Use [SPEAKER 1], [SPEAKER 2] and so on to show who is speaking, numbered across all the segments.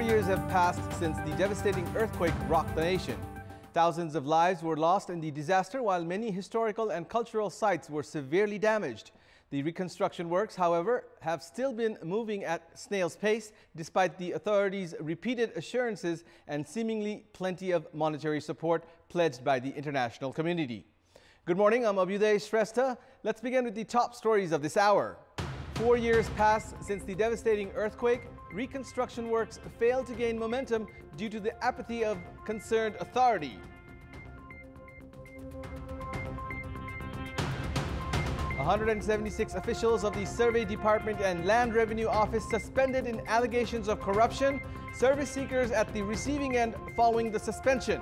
[SPEAKER 1] 4 years have passed since the devastating earthquake rocked the nation. Thousands of lives were lost in the disaster, while many historical and cultural sites were severely damaged. The reconstruction works, however, have still been moving at snail's pace, despite the authorities' repeated assurances and seemingly plenty of monetary support pledged by the international community. Good morning, I'm Abhyuday Shrestha. Let's begin with the top stories of this hour. 4 years passed since the devastating earthquake. Reconstruction works failed to gain momentum due to the apathy of concerned authority. – 176 officials of the Survey Department and Land Revenue Office suspended in allegations of corruption. Service seekers at the receiving end following the suspension.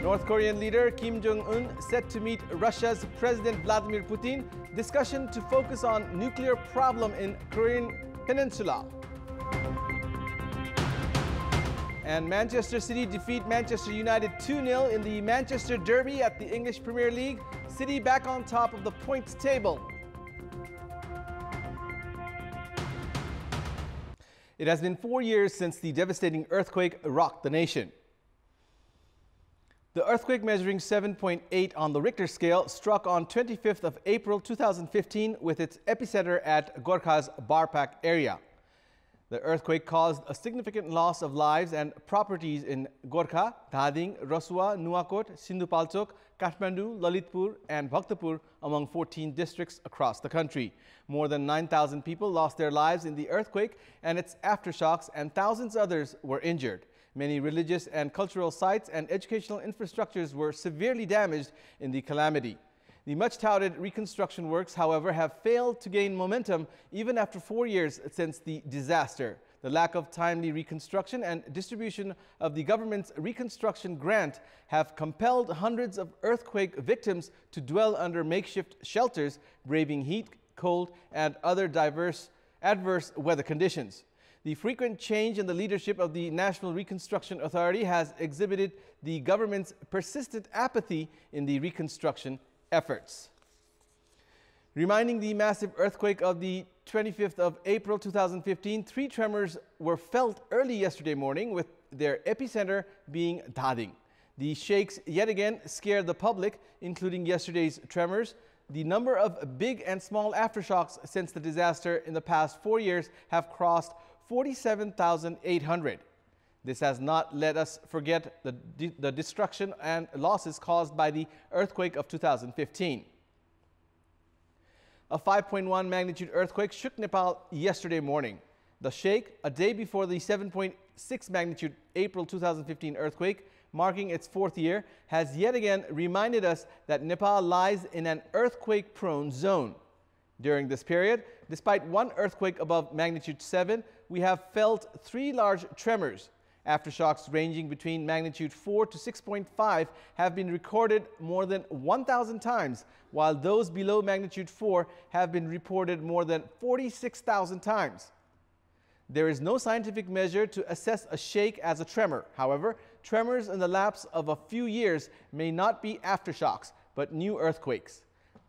[SPEAKER 1] North Korean leader Kim Jong-un set to meet Russia's President Vladimir Putin. Discussion to focus on nuclear problem in Korean Peninsula. And Manchester City defeat Manchester United 2-0 in the Manchester Derby at the English Premier League. City back on top of the points table. It has been 4 years since the devastating earthquake rocked the nation. The earthquake, measuring 7.8 on the Richter scale, struck on 25th of April 2015 with its epicenter at Gorkha's Barpak area. The earthquake caused a significant loss of lives and properties in Gorkha, Dhading, Rasua, Nuwakot, Sindhupalchok, Kathmandu, Lalitpur and Bhaktapur, among 14 districts across the country. More than 9,000 people lost their lives in the earthquake and its aftershocks, and thousands others were injured. Many religious and cultural sites and educational infrastructures were severely damaged in the calamity. The much-touted reconstruction works, however, have failed to gain momentum even after 4 years since the disaster. The lack of timely reconstruction and distribution of the government's reconstruction grant have compelled hundreds of earthquake victims to dwell under makeshift shelters, braving heat, cold, and other adverse weather conditions. The frequent change in the leadership of the National Reconstruction Authority has exhibited the government's persistent apathy in the reconstruction efforts. Reminding the massive earthquake of the 25th of April 2015, 3 tremors were felt early yesterday morning, with their epicenter being Dhading. The shakes yet again scared the public, including yesterday's tremors. The number of big and small aftershocks since the disaster in the past 4 years have crossed 47,800. This has not let us forget the destruction and losses caused by the earthquake of 2015. A 5.1 magnitude earthquake shook Nepal yesterday morning. The shake, a day before the 7.6 magnitude April 2015 earthquake, marking its 4th year, has yet again reminded us that Nepal lies in an earthquake-prone zone. During this period, despite one earthquake above magnitude 7, we have felt 3 large tremors. Aftershocks ranging between magnitude 4 to 6.5 have been recorded more than 1,000 times, while those below magnitude 4 have been reported more than 46,000 times. There is no scientific measure to assess a shake as a tremor. However, tremors in the lapse of a few years may not be aftershocks, but new earthquakes.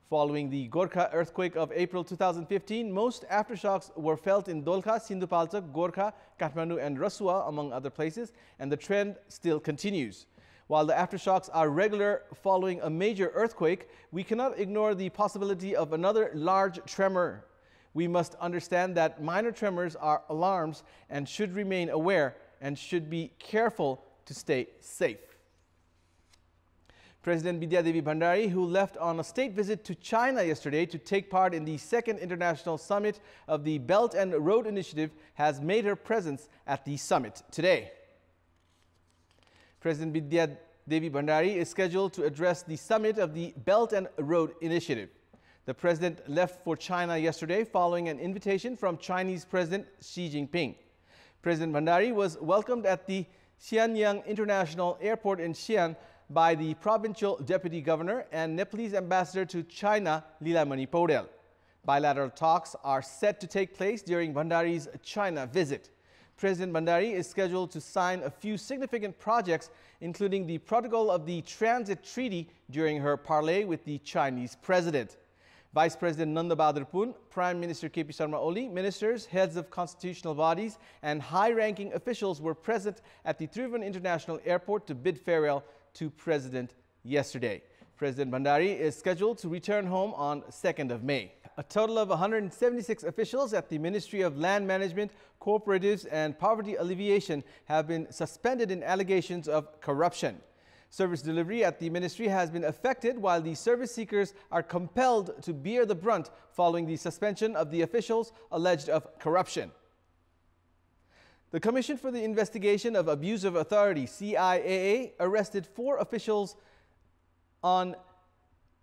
[SPEAKER 1] Following the Gorkha earthquake of April 2015, most aftershocks were felt in Dolkha, Sindhupalchok, Gorkha, Kathmandu and Rasua, among other places, and the trend still continues. While the aftershocks are regular following a major earthquake, we cannot ignore the possibility of another large tremor. We must understand that minor tremors are alarms and should remain aware and should be careful to stay safe. President Bidya Devi Bhandari, who left on a state visit to China yesterday to take part in the 2nd International Summit of the Belt and Road Initiative, has made her presence at the summit today. President Bidya Devi Bhandari is scheduled to address the summit of the Belt and Road Initiative. The president left for China yesterday following an invitation from Chinese President Xi Jinping. President Bhandari was welcomed at the Xianyang International Airport in Xi'an by the provincial deputy governor and Nepalese ambassador to China, Lilamani Paudel. Bilateral talks are set to take place during Bhandari's China visit. President Bhandari is scheduled to sign a few significant projects, including the protocol of the Transit Treaty, during her parley with the Chinese president. Vice President Nanda Bahadur, Prime Minister KP Sharma Oli, ministers, heads of constitutional bodies and high-ranking officials were present at the Tribhuvan International Airport to bid farewell to President yesterday. President Bhandari is scheduled to return home on 2nd of May. A total of 176 officials at the Ministry of Land Management, Cooperatives and Poverty Alleviation have been suspended in allegations of corruption. Service delivery at the ministry has been affected while the service seekers are compelled to bear the brunt following the suspension of the officials alleged of corruption. The Commission for the Investigation of Abuse of Authority, CIAA, arrested 4 officials on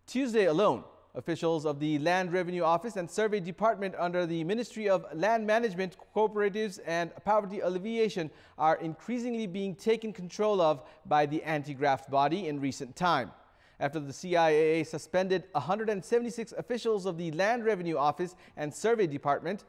[SPEAKER 1] Tuesday alone. Officials of the Land Revenue Office and Survey Department under the Ministry of Land Management, Cooperatives and Poverty Alleviation are increasingly being taken control of by the anti-graft body in recent time. After the CIAA suspended 176 officials of the Land Revenue Office and Survey Department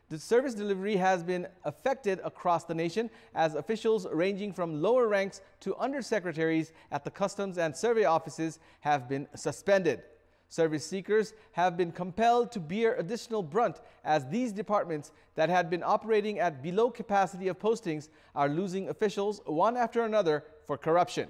[SPEAKER 1] the service delivery has been affected across the nation as officials ranging from lower ranks to undersecretaries at the Customs and Survey offices have been suspended. Service seekers have been compelled to bear additional brunt as these departments that had been operating at below capacity of postings are losing officials one after another for corruption.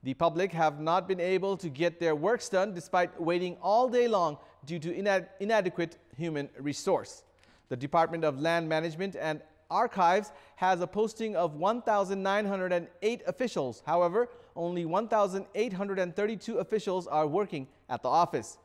[SPEAKER 1] The public have not been able to get their works done despite waiting all day long due to inadequate human resource. The Department of Land Management and Archives has a posting of 1,908 officials. However, only 1,832 officials are working at the office.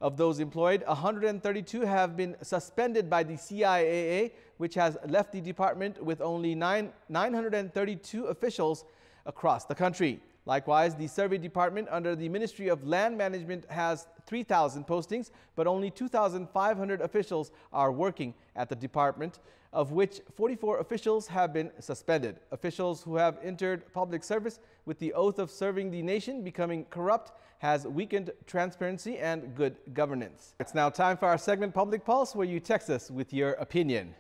[SPEAKER 1] Of those employed, 132 have been suspended by the CIAA, which has left the department with only 932 officials across the country. Likewise, the Survey Department under the Ministry of Land Management has 3,000 postings, but only 2,500 officials are working at the department, of which 44 officials have been suspended. Officials who have entered public service with the oath of serving the nation becoming corrupt has weakened transparency and good governance. It's now time for our segment Public Pulse, where you text us with your opinion.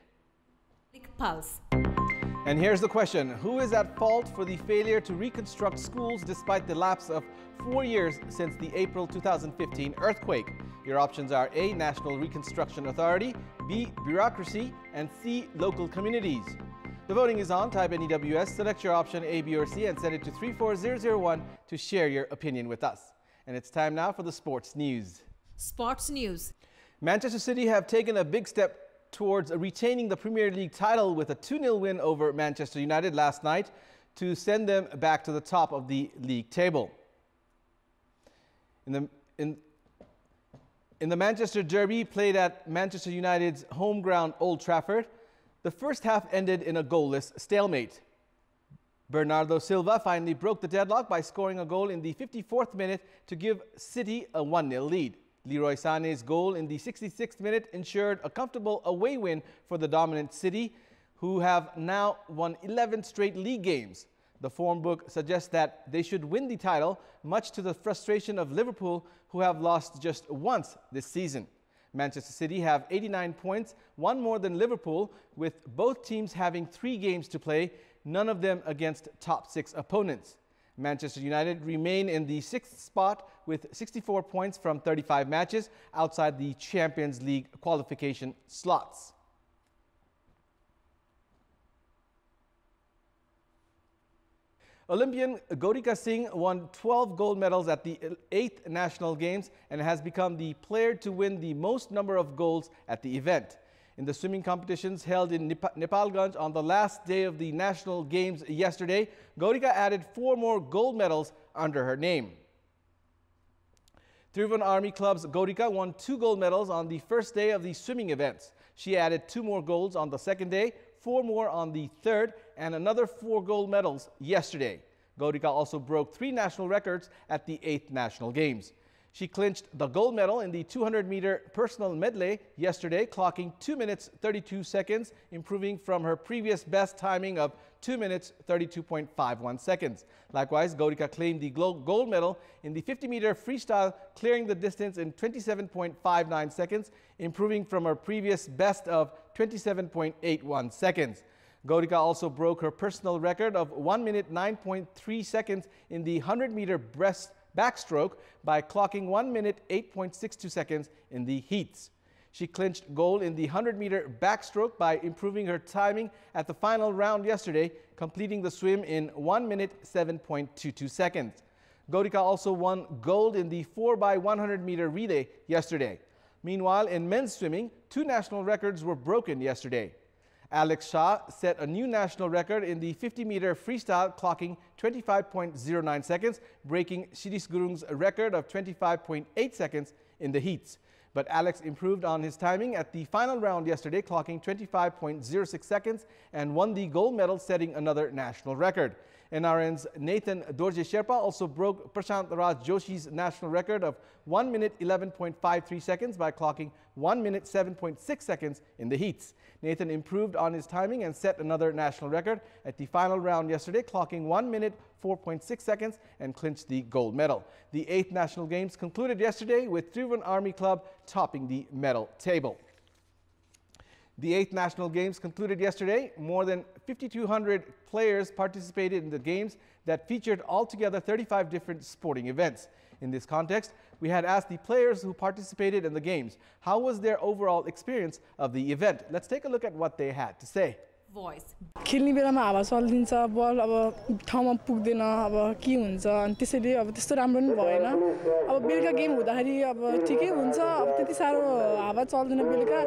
[SPEAKER 2] Public Pulse.
[SPEAKER 1] And here's the question. Who is at fault for the failure to reconstruct schools despite the lapse of 4 years since the April 2015 earthquake? Your options are A. National Reconstruction Authority, B. Bureaucracy, and C. Local communities. The voting is on. Type NEWS, select your option A, B, or C, and send it to 34001 to share your opinion with us. And it's time now for the sports news.
[SPEAKER 2] Sports news.
[SPEAKER 1] Manchester City have taken a big step towards retaining the Premier League title with a 2-0 win over Manchester United last night to send them back to the top of the league table. In the Manchester Derby played at Manchester United's home ground Old Trafford, the first half ended in a goalless stalemate. Bernardo Silva finally broke the deadlock by scoring a goal in the 54th minute to give City a 1-0 lead. Leroy Sané's goal in the 66th minute ensured a comfortable away win for the dominant City, who have now won 11 straight league games. The form book suggests that they should win the title, much to the frustration of Liverpool, who have lost just once this season. Manchester City have 89 points, one more than Liverpool, with both teams having 3 games to play, none of them against top 6 opponents. Manchester United remain in the 6th spot with 64 points from 35 matches outside the Champions League qualification slots. Olympian Gaurika Singh won 12 gold medals at the 8th National Games and has become the player to win the most number of golds at the event. In the swimming competitions held in Nepalganj on the last day of the National Games yesterday, Gaurika added 4 more gold medals under her name. Tribhuvan Army Club's Gaurika won 2 gold medals on the first day of the swimming events. She added 2 more golds on the second day, 4 more on the third, and another 4 gold medals yesterday. Gaurika also broke 3 national records at the 8th National Games. She clinched the gold medal in the 200-meter personal medley yesterday, clocking 2 minutes 32 seconds, improving from her previous best timing of 2 minutes 32.51 seconds. Likewise, Gaurika claimed the gold medal in the 50-meter freestyle, clearing the distance in 27.59 seconds, improving from her previous best of 27.81 seconds. Gaurika also broke her personal record of 1 minute 9.3 seconds in the 100-meter backstroke by clocking 1 minute 8.62 seconds in the heats. She clinched gold in the 100-meter backstroke by improving her timing at the final round yesterday, completing the swim in 1 minute 7.22 seconds. Gaurika also won gold in the 4x100-meter relay yesterday. Meanwhile, in men's swimming, 2 national records were broken yesterday. Alex Shah set a new national record in the 50-meter freestyle, clocking 25.09 seconds, breaking Shirish Gurung's record of 25.8 seconds in the heats. But Alex improved on his timing at the final round yesterday, clocking 25.06 seconds and won the gold medal, setting another national record. NRN's Nathan Dorje Sherpa also broke Prashant Raj Joshi's national record of 1 minute 11.53 seconds by clocking 1 minute 7.6 seconds in the heats. Nathan improved on his timing and set another national record at the final round yesterday, clocking 1 minute 4.6 seconds and clinched the gold medal. The 8th National Games concluded yesterday with Tribhuvan Army Club topping the medal table. The 8th National Games concluded yesterday. More than 5,200 players participated in the games that featured altogether 35 different sporting events. In this context, we had asked the players who participated in the games, how was their overall experience of the event? Let's take a look at what they had to say.
[SPEAKER 2] Voice.
[SPEAKER 3] खेल्ने बेलामा हावा चल्दिन्छ बल अब ठाउँमा पुग्दैन अब के हुन्छ अनि त्यसैले अब त्यस्तो राम्रो पनि भएन अब बेलुका गेम हुँदाखेरि अब ठिकै हुन्छ अब त्यति सारो हावा चल्दैन बेलुका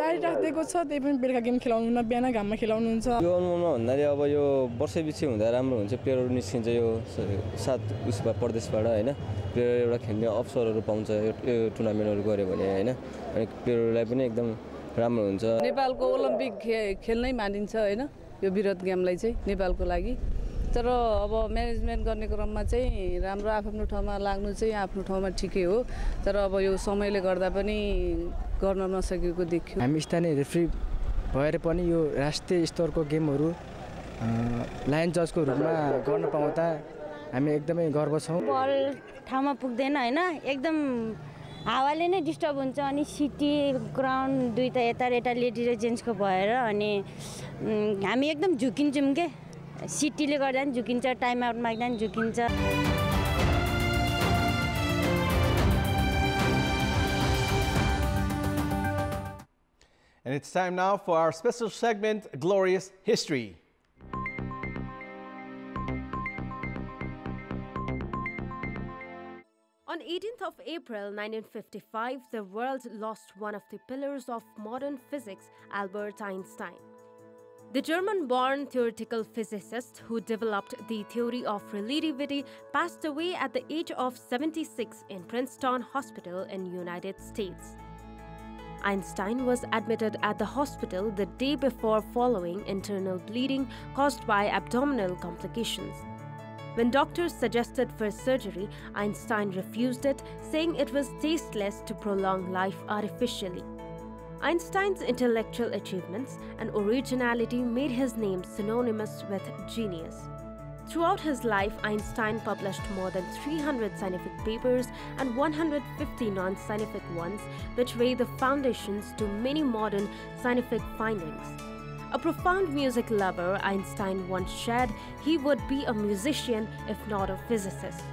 [SPEAKER 3] लाइट राख्दिएको छ त्यही पनि बेलुका गेम खेलाउनु न बिहान घाममा खेलाउनु हुन्छ
[SPEAKER 4] यो अनुमानमा भन्नाले अब यो वर्षैपछि हुँदा राम्रो हुन्छ प्लेयरहरु निस्किन्छ यो सात उसमा प्रदेशबाट हैन प्लेयर एउटा खेल्ने अवसरहरु पाउँछ यो टुर्नामेन्टहरु गर्यो भने हैन अनि प्लेयरहरुलाई पनि एकदम राम्रो हुन्छ
[SPEAKER 5] नेपालको ओलम्पिक खेल्नै मानिन्छ हैन यो विरोध गेमलाई चाहिँ नेपालको लागि तर अब म्यानेजमेन्ट गर्ने क्रममा चाहिँ राम्रो आफ्नो ठाउँमा लाग्नु चाहिँ आफ्नो ठाउँमा ठिकै हो तर अब यो समयले गर्दा पनि गर्न नसकेको देखियो
[SPEAKER 6] हामी स्थानीय रेफ्री भएर पनि यो राष्ट्रिय स्तरको गेमहरु लाइन जजको रूपमा गर्न पाउँदा हामी एकदमै गर्व छौं
[SPEAKER 7] बल ठाउँमा पुग्दैन हैन एकदम हावाले नै डिस्टर्ब हुन्छ अनि सिटी ग्राउन्ड दुईटा यता र यता लेडी र जेन्ट्सको भएर अनि हामी एकदम झुकिन्छौं के सिटीले गर्दा नि झुकिन्छ टाइम आउट माग्दा नि झुकिन्छ
[SPEAKER 1] And it's time now for our special segment, Glorious History.
[SPEAKER 8] On 18th of April 1955, the world lost one of the pillars of modern physics, Albert Einstein. The German-born theoretical physicist who developed the theory of relativity passed away at the age of 76 in Princeton Hospital in United States. Einstein was admitted at the hospital the day before following internal bleeding caused by abdominal complications. When doctors suggested for surgery, Einstein refused it, saying it was tasteless to prolong life artificially. Einstein's intellectual achievements and originality made his name synonymous with genius. Throughout his life, Einstein published more than 300 scientific papers and 150 non-scientific ones, which lay the foundations to many modern scientific findings. A profound music lover, Einstein once said he would be a musician if not a physicist.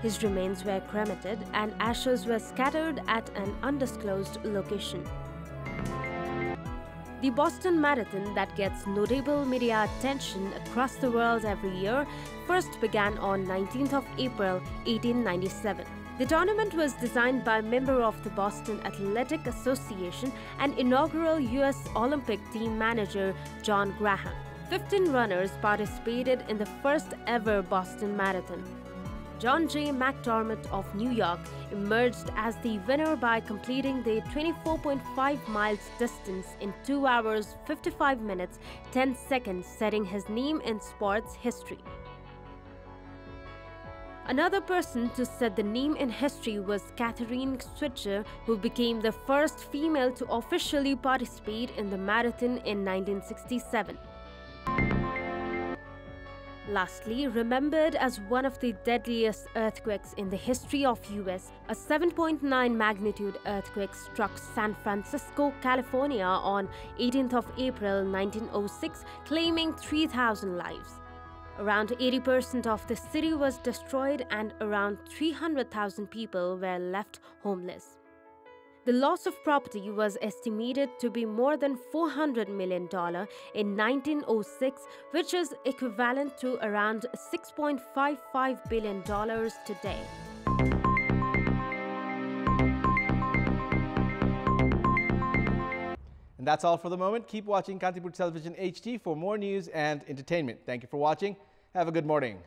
[SPEAKER 8] His remains were cremated and ashes were scattered at an undisclosed location. The Boston Marathon, that gets notable media attention across the world every year, first began on 19th of April 1897. The tournament was designed by a member of the Boston Athletic Association and inaugural U.S. Olympic team manager John Graham. 15 runners participated in the first ever Boston Marathon. John J. McDermott of New York emerged as the winner by completing the 24.5 miles distance in 2 hours 55 minutes 10 seconds, setting his name in sports history. Another person to set the name in history was Catherine Switzer, who became the first female to officially participate in the marathon in 1967. Lastly, remembered as one of the deadliest earthquakes in the history of US, a 7.9 magnitude earthquake struck San Francisco, California on 18th of April 1906, claiming 3,000 lives. Around 80% of the city was destroyed and around 300,000 people were left homeless. The loss of property was estimated to be more than $400 million in 1906, which is equivalent to around $6.55 billion today.
[SPEAKER 1] And that's all for the moment. Keep watching Kantipur Television HD for more news and entertainment. Thank you for watching. Have a good morning.